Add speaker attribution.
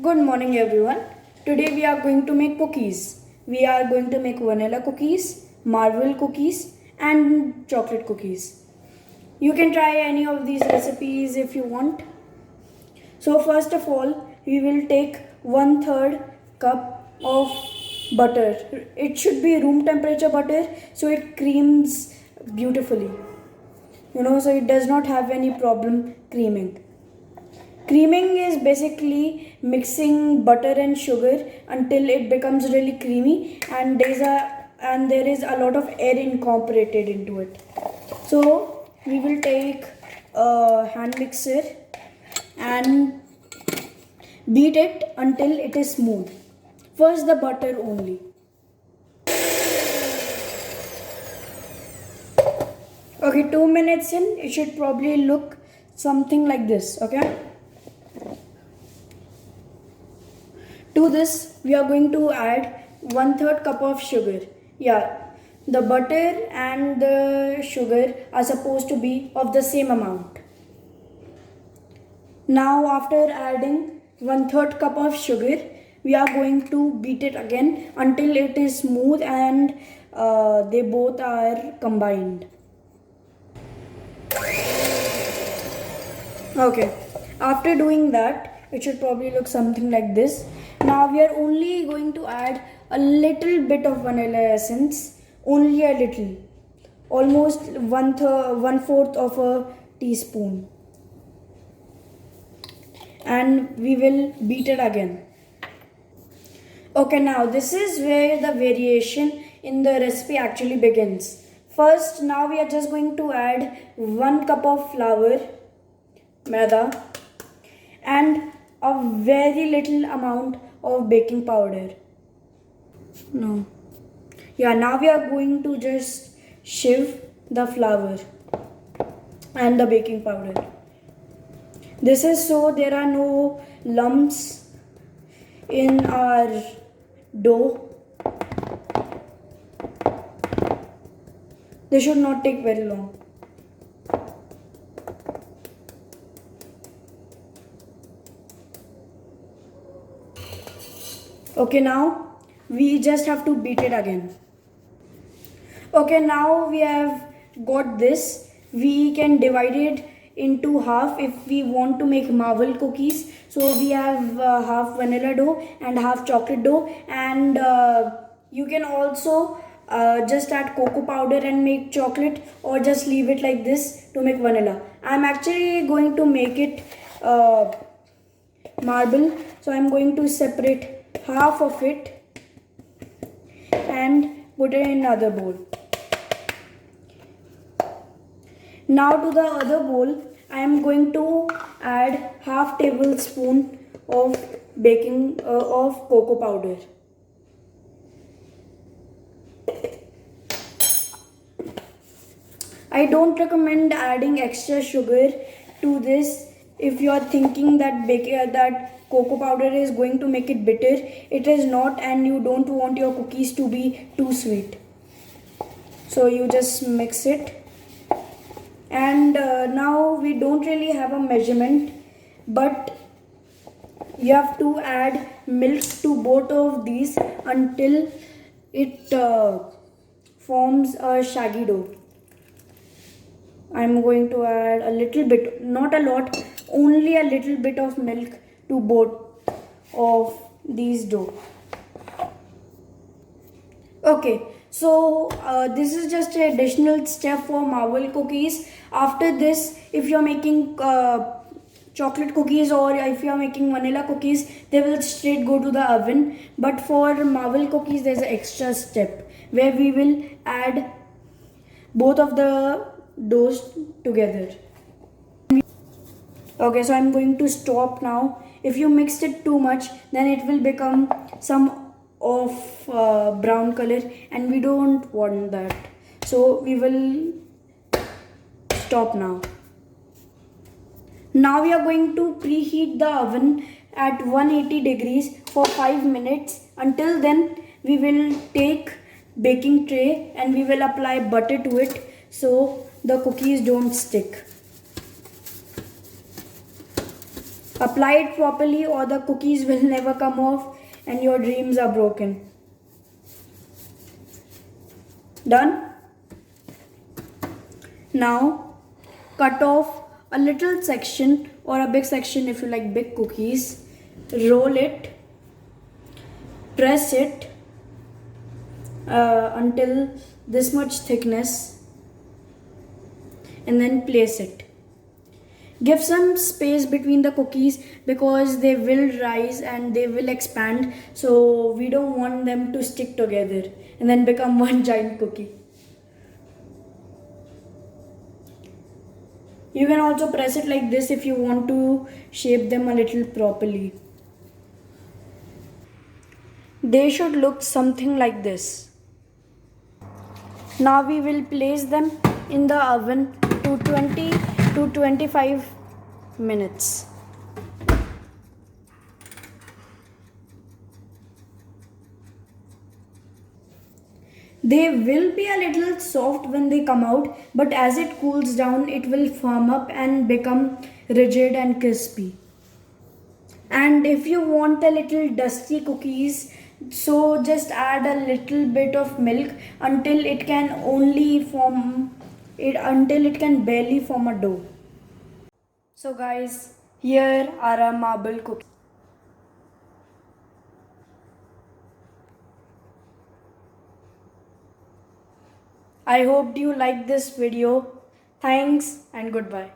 Speaker 1: Good morning everyone. Today we are going to make cookies. We are going to make vanilla cookies, marble cookies and chocolate cookies. You can try any of these recipes if you want. So first of all, we will take 1/3 cup of butter. It should be room temperature butter so it creams beautifully. So it does not have any problem creaming. Creaming is basically mixing butter and sugar until it becomes really creamy, and there is a lot of air incorporated into it. So we will take a hand mixer and beat it until it is smooth. First the butter only. Okay, 2 minutes in, it should probably look something like this. Okay. To this, we are going to add 1/3 cup of sugar. Yeah, the butter and the sugar are supposed to be of the same amount. Now, after adding 1/3 cup of sugar, we are going to beat it again until it is smooth and they both are combined. Okay, after doing that, it should probably look something like this. Now we are only going to add a little bit of vanilla essence, only a little, almost 1/4 of a teaspoon, and we will beat it again. Okay, now this is where the variation in the recipe actually begins. First, now we are just going to add 1 cup of flour, maida, and a very little amount of baking powder. Now we are going to just sieve the flour and the baking powder. This is so there are no lumps in our dough. This should not take very long. Okay, now we just have to beat it again. Okay, now we have got this. We can divide it into half if we want to make marble cookies. So we have half vanilla dough and half chocolate dough, and you can also just add cocoa powder and make chocolate, or just leave it like this to make vanilla. I'm actually going to make it marble, so I'm going to separate half of it and put it in another bowl. Now to the other bowl, I am going to add half tablespoon of cocoa powder. I don't recommend adding extra sugar to this if you are thinking that that cocoa powder is going to make it bitter. It is not, and you don't want your cookies to be too sweet. So you just mix it. And now we don't really have a measurement, but you have to add milk to both of these until it forms a shaggy dough. I'm going to add a little bit, not a lot, only a little bit of milk to both of these dough. Okay, so this is just an additional step for marble cookies. After this, if you're making chocolate cookies or if you're making vanilla cookies, they will straight go to the oven. But for marble cookies, there's an extra step where we will add both of the doughs together. Okay, so I'm going to stop now. If you mixed it too much, then it will become some of brown color, and we don't want that. So we will stop now. Now we are going to preheat the oven at 180 degrees for 5 minutes. Until then, we will take baking tray and we will apply butter to it so the cookies don't stick. Apply it properly or the cookies will never come off and your dreams are broken. Done? Now cut off a little section or a big section if you like big cookies. Roll it, press it until this much thickness and then place it. Give some space between the cookies because they will rise and they will expand, so we don't want them to stick together and then become one giant cookie. You can also press it like this if you want to shape them a little properly. They should look something like this. Now we will place them in the oven to 20 to 25 minutes. They will be a little soft when they come out, but as it cools down, it will firm up and become rigid and crispy. And if you want a little dusty cookies, so just add a little bit of milk until it can barely form a dough. So guys, here are our marble cookies. I hope you like this video. Thanks and goodbye.